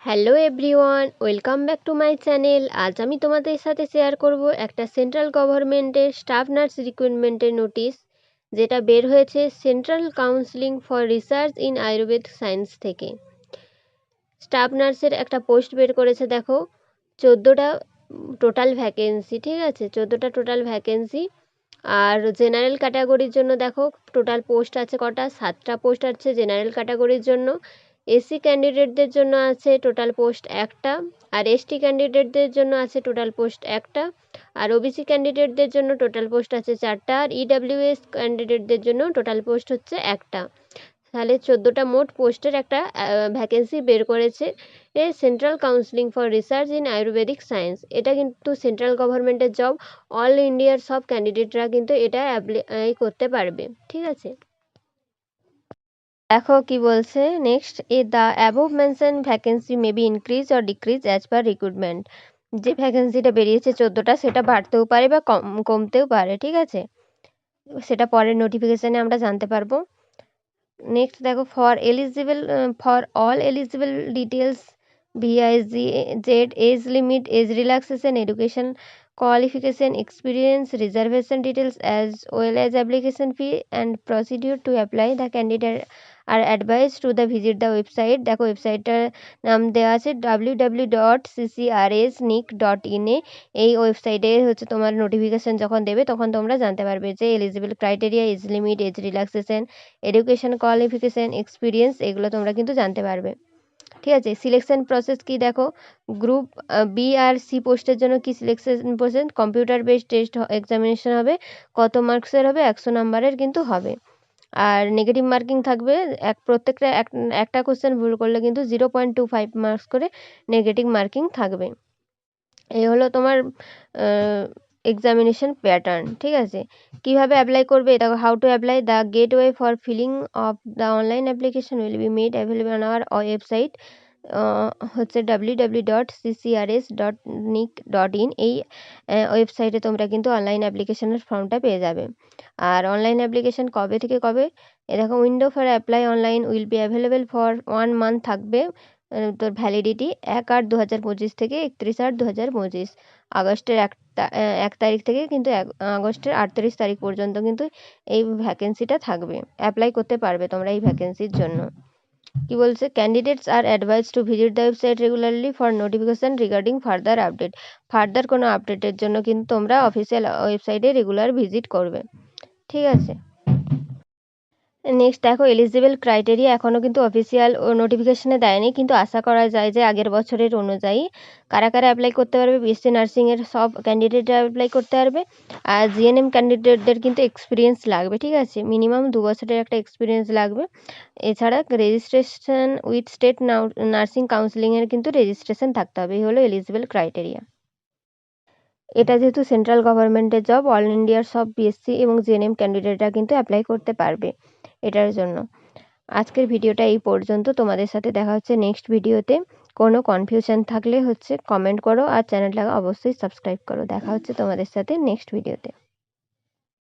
Hello everyone, welcome back to my channel. আজ আমি তোমাদের সাথে শেয়ার করব একটা সেন্ট্রাল গভর্নমেন্টের স্টাফ নার্স রিক্রুটমেন্টের নোটিশ, যেটা বের হয়েছে central counselling for research in Ayurveda science থেকে। স্টাফ নার্সের একটা পোস্ট বের করেছে, দেখো 14টা টোটাল ভ্যাকেন্সি, ঠিক আছে, 14টা টোটাল ভ্যাকেন্সি। আর জেনারেল ক্যাটাগরির জন্য দেখো টোটাল পোস্ট আছে কটা, 7টা পোস্ট আছে জেনারেল ক্যাটাগরির জন্য। এসসি ক্যান্ডিডেটদের জন্য আছে টোটাল পোস্ট একটা, আর এসটি ক্যান্ডিডেটদের জন্য আছে টোটাল পোস্ট একটা, আর ওবিসি ক্যান্ডিডেটদের জন্য টোটাল পোস্ট আছে 4টা, আর ইডাব্লিউএস ক্যান্ডিডেটদের জন্য টোটাল পোস্ট হচ্ছে একটা। তাহলে 14টা মোট পোস্টের একটা ভ্যাকেন্সি বের করেছে central counselling for research in Ayurvedic science. এটা কিন্তু সেন্ট্রাল গভর্নমেন্টের জব, অল ইন্ডিয়ার সব ক্যান্ডিডেটরা কিন্তু এটা অ্যাপ্লাই করতে পারবে, ঠিক আছে। দেখো কি বলছে next, the above mention vacancy may be increase or decrease as per recruitment. যে ভ্যাকেন্সিটা বেরিয়েছে 14টা, সেটা বাড়তেও পারে বা কমতেও পারে, ঠিক আছে, সেটা পরের নোটিফিকেশানে আমরা জানতে পারবো। নেক্সট দেখো, ফর অল এলিজিবল ডিটেলস জেড age limit, age relaxation, education qualification, experience, reservation details as well as application fee and procedure to apply. The candidate are advised to the visit the website. দেখো ওয়েবসাইটটার নাম দেওয়া আছে www.ccrsnic.in এ। এই ওয়েবসাইটে হচ্ছে তোমার notification যখন দেবে তখন তোমরা জানতে পারবে যে eligible criteria, age limit, age relaxation, education qualification, experience, এগুলো তোমরা কিন্তু জানতে পারবে, ঠিক আছে। সিলেকশন প্রসেস কি দেখো, গ্রুপ বি আর সি পোস্টের জন্য কি selection process, computer based test examination হবে। কত মার্কসের হবে? 100 নাম্বারের কিন্তু হবে। আর নেগেটিভ মার্কিং থাকবে, প্রত্যেকটা একটা কোশ্চেন ভুল করলে কিন্তু 0.25 মার্কস করে নেগেটিভ মার্কিং থাকবে। এই হলো তোমার এক্সামিনেশন প্যাটার্ন, ঠিক আছে। কিভাবে অ্যাপ্লাই করবে দেখো, how to apply, the gateway for filling of the online application will be made available on our website, হচ্ছে www.ccrs.nic.in। এই ওয়েবসাইটে তোমরা কিন্তু অনলাইন অ্যাপ্লিকেশনের ফর্মটা পেয়ে যাবে। আর অনলাইন অ্যাপ্লিকেশন কবে থেকে কবে, দেখো window for apply online will be available for 1 month থাকবে তোর ভ্যালিডিটি, 1/8/2025 থেকে 31/8/2025। আগস্টের 1 তারিখ থেকে কিন্তু আগস্টের 38 তারিখ পর্যন্ত কিন্তু এই ভ্যাকেন্সিটা থাকবে, অ্যাপ্লাই করতে পারবে তোমরা এই ভ্যাকেন্সির জন্য। কি বলছে, candidates are advice to visit the website regularly for notification regarding further update. Further কোনো আপডেটের জন্য কিন্তু তোমরা অফিসিয়াল ওয়েবসাইটে রেগুলার ভিজিট করবে, ঠিক আছে। নেক্সট দেখো, এলিজিবল ক্রাইটেরিয়া এখনও কিন্তু অফিসিয়াল নোটিফিকেশানে দেয়নি, কিন্তু আশা করা যায় যে আগের বছরের অনুযায়ী কারা কারা অ্যাপ্লাই করতে পারবে। বিএসসি নার্সিংয়ের সব ক্যান্ডিডেটরা অ্যাপ্লাই করতে পারবে। আর জিএনএম ক্যান্ডিডেটদের কিন্তু এক্সপিরিয়েন্স লাগবে, ঠিক আছে, মিনিমাম 2 বছরের একটা এক্সপিরিয়েন্স লাগবে। এছাড়া রেজিস্ট্রেশন উইথ স্টেট নার্সিং কাউন্সিলিংয়ের কিন্তু রেজিস্ট্রেশন থাকতে হবে। এই হলো এলিজিবল ক্রাইটেরিয়া। এটা যেহেতু সেন্ট্রাল গভর্নমেন্টের জব, অল ইন্ডিয়ার সব বিএসসি এবং জিএনএম ক্যান্ডিডেটরা কিন্তু অ্যাপ্লাই করতে পারবে এটার জন্য। আজকের ভিডিওটা এই পর্যন্ত, তোমাদের সাথে দেখা হচ্ছে নেক্সট ভিডিওতে। কোনো কনফিউশন থাকলে হচ্ছে কমেন্ট করো, আর চ্যানেলটাকে অবশ্যই সাবস্ক্রাইব করো। দেখা হচ্ছে তোমাদের সাথে নেক্সট ভিডিওতে।